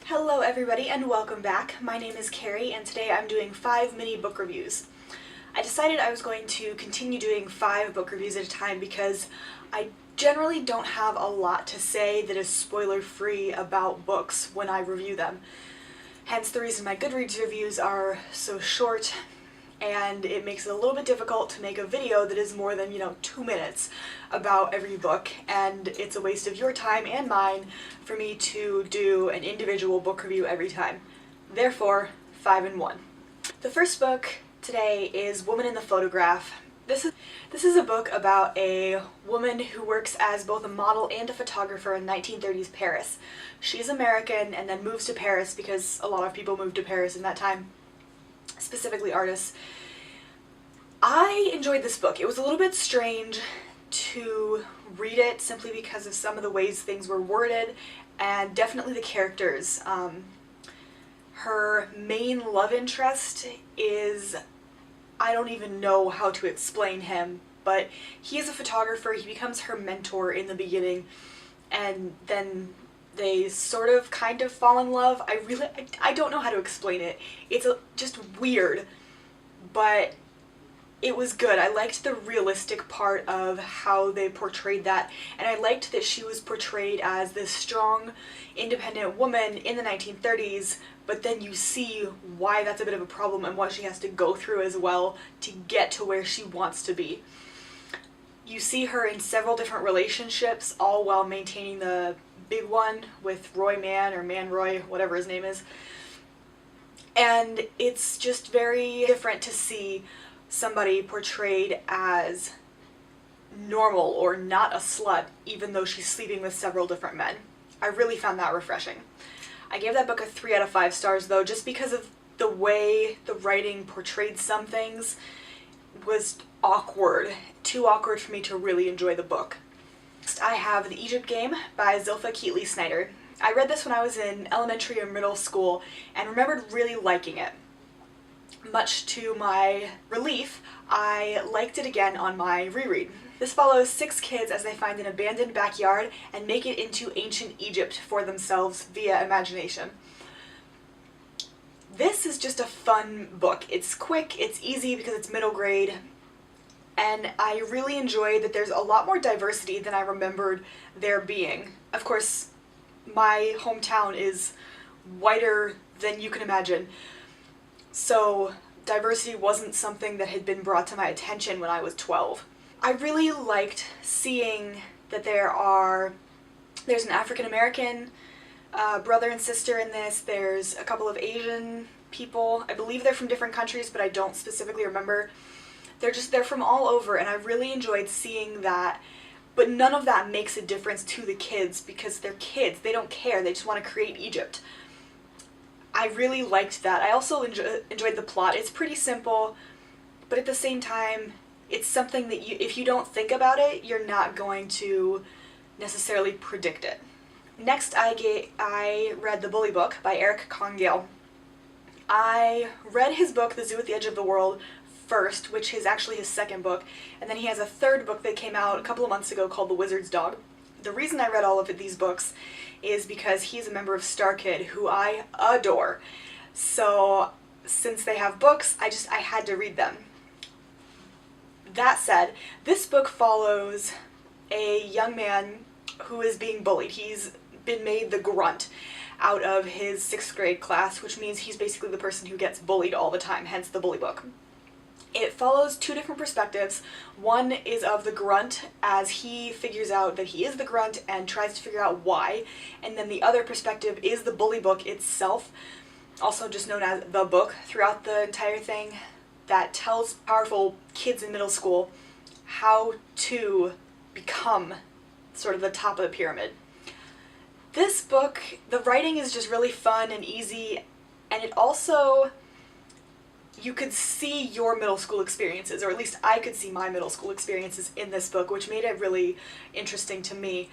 Hello everybody and welcome back. My name is Kari and today I'm doing 5 mini book reviews. I decided I was going to continue doing 5 book reviews at a time because I generally don't have a lot to say that is spoiler-free about books when I review them. Hence the reason my Goodreads reviews are so short, and it makes it a little bit difficult to make a video that is more than, 2 minutes about every book, and it's a waste of your time and mine for me to do an individual book review every time. Therefore, 5 in 1. The first book today is Woman in the Photograph. This is a book about a woman who works as both a model and a photographer in 1930s Paris. She's American and then moves to Paris because a lot of people moved to Paris in that time, specifically artists. I enjoyed this book. It was a little bit strange to read it simply because of some of the ways things were worded, and definitely the characters. Her main love interest is, I don't even know how to explain him, but he is a photographer. He becomes her mentor in the beginning, and then they sort of kind of fall in love. I don't know how to explain it. It's just weird, but it was good. I liked the realistic part of how they portrayed that, and I liked that she was portrayed as this strong, independent woman in the 1930s, but then you see why that's a bit of a problem and what she has to go through as well to get to where she wants to be. You see her in several different relationships, all while maintaining the big one with Roy Mann, or Man Roy, whatever his name is. And it's just very different to see somebody portrayed as normal or not a slut, even though she's sleeping with several different men. I really found that refreshing. I gave that book a 3 out of 5 stars though, just because of the way the writing portrayed some things was awkward. Too awkward for me to really enjoy the book. Next I have The Egypt Game by Zilpha Keatley Snyder. I read this when I was in elementary or middle school and remembered really liking it. Much to my relief, I liked it again on my reread. This follows 6 kids as they find an abandoned backyard and make it into ancient Egypt for themselves via imagination. This is just a fun book. It's quick, it's easy because it's middle grade, and I really enjoy that there's a lot more diversity than I remembered there being. Of course, my hometown is whiter than you can imagine, so diversity wasn't something that had been brought to my attention when I was 12. I really liked seeing that there's an African-American brother and sister in this. There's a couple of Asian people. I believe they're from different countries, but I don't specifically remember. They're from all over, and I really enjoyed seeing that. But none of that makes a difference to the kids because they're kids. They don't care. They just want to create Egypt. I really liked that. I also enjoyed the plot. It's pretty simple, but at the same time, it's something that if you don't think about it, you're not going to necessarily predict it. Next, I read The Bully Book by Eric Congale. I read his book, The Zoo at the Edge of the World, first, which is actually his second book, and then he has a third book that came out a couple of months ago called The Wizard's Dog. The reason I read all of these books is because he's a member of StarKid, who I adore. So since they have books, I had to read them. That said, this book follows a young man who is being bullied. He's been made the grunt out of his 6th grade class, which means he's basically the person who gets bullied all the time, hence the bully book. It follows 2 different perspectives. One is of the grunt as he figures out that he is the grunt and tries to figure out why, and then the other perspective is the bully book itself, also just known as the book throughout the entire thing, that tells powerful kids in middle school how to become sort of the top of the pyramid. This book, the writing is just really fun and easy, and it also, you could see your middle school experiences, or at least I could see my middle school experiences in this book, which made it really interesting to me.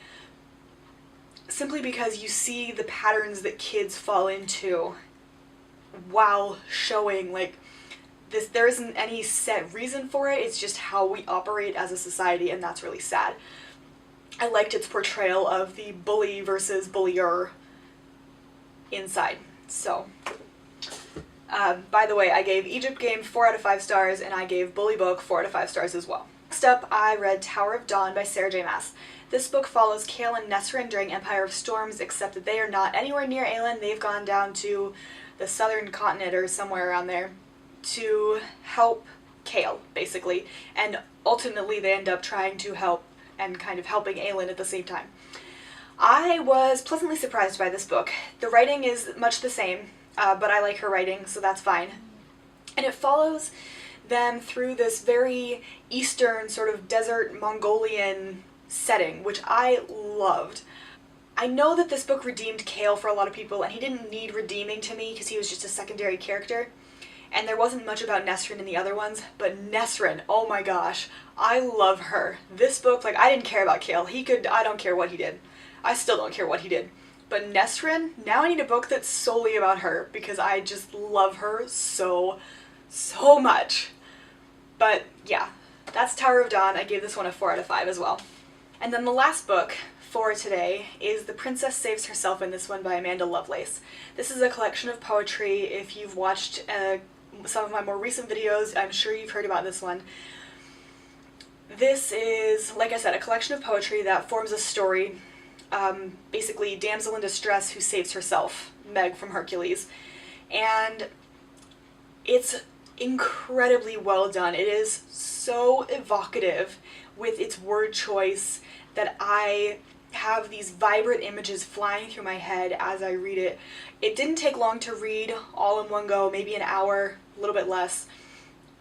Simply because you see the patterns that kids fall into while showing, there isn't any set reason for it, it's just how we operate as a society, and that's really sad. I liked its portrayal of the bully versus bullier inside. So, by the way, I gave Egypt Game 4 out of 5 stars, and I gave Bully Book 4 out of 5 stars as well. Next up, I read Tower of Dawn by Sarah J. Maas. This book follows Kale and Nesrin during Empire of Storms, except that they are not anywhere near Aelin. They've gone down to the southern continent or somewhere around there to help Kale, basically, and ultimately they end up trying to help and kind of helping Aelin at the same time. I was pleasantly surprised by this book. The writing is much the same, but I like her writing, so that's fine. And it follows them through this very eastern sort of desert Mongolian setting, which I loved. I know that this book redeemed Kale for a lot of people, and he didn't need redeeming to me because he was just a secondary character. And there wasn't much about Nesrin in the other ones, but Nesrin, oh my gosh, I love her. This book, like, I didn't care about Kale. I don't care what he did. I still don't care what he did. But Nesrin, now I need a book that's solely about her because I just love her so much. But yeah, that's Tower of Dawn. I gave this one a 4 out of 5 as well. And then the last book for today is The Princess Saves Herself in This One by Amanda Lovelace. This is a collection of poetry. If you've watched some of my more recent videos, I'm sure you've heard about this one. This is, like I said, a collection of poetry that forms a story. Basically, damsel in distress who saves herself, Meg from Hercules. And it's incredibly well done. It is so evocative with its word choice that I have these vibrant images flying through my head as I read it. It didn't take long to read all in one go, maybe an hour, a little bit less.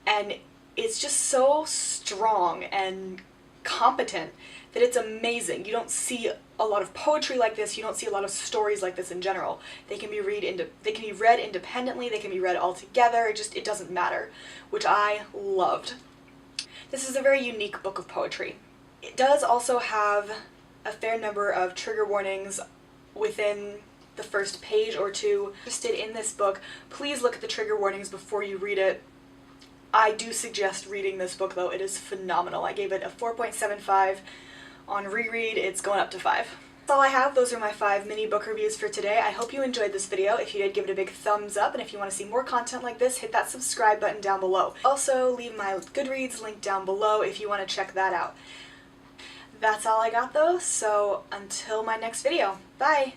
And it's just so strong and competent that it's amazing. You don't see a lot of poetry like this. You don't see a lot of stories like this in general. They can be read independently. They can be read all together. It doesn't matter, which I loved. This is a very unique book of poetry. It does also have a fair number of trigger warnings within the first page or two. If you're interested in this book, please look at the trigger warnings before you read it. I do suggest reading this book though. It is phenomenal. I gave it a 4.75. On reread, it's going up to 5. That's all I have. Those are my 5 mini book reviews for today. I hope you enjoyed this video. If you did, give it a big thumbs up, and if you want to see more content like this, hit that subscribe button down below. Also, leave my Goodreads link down below if you want to check that out. That's all I got though, so until my next video. Bye!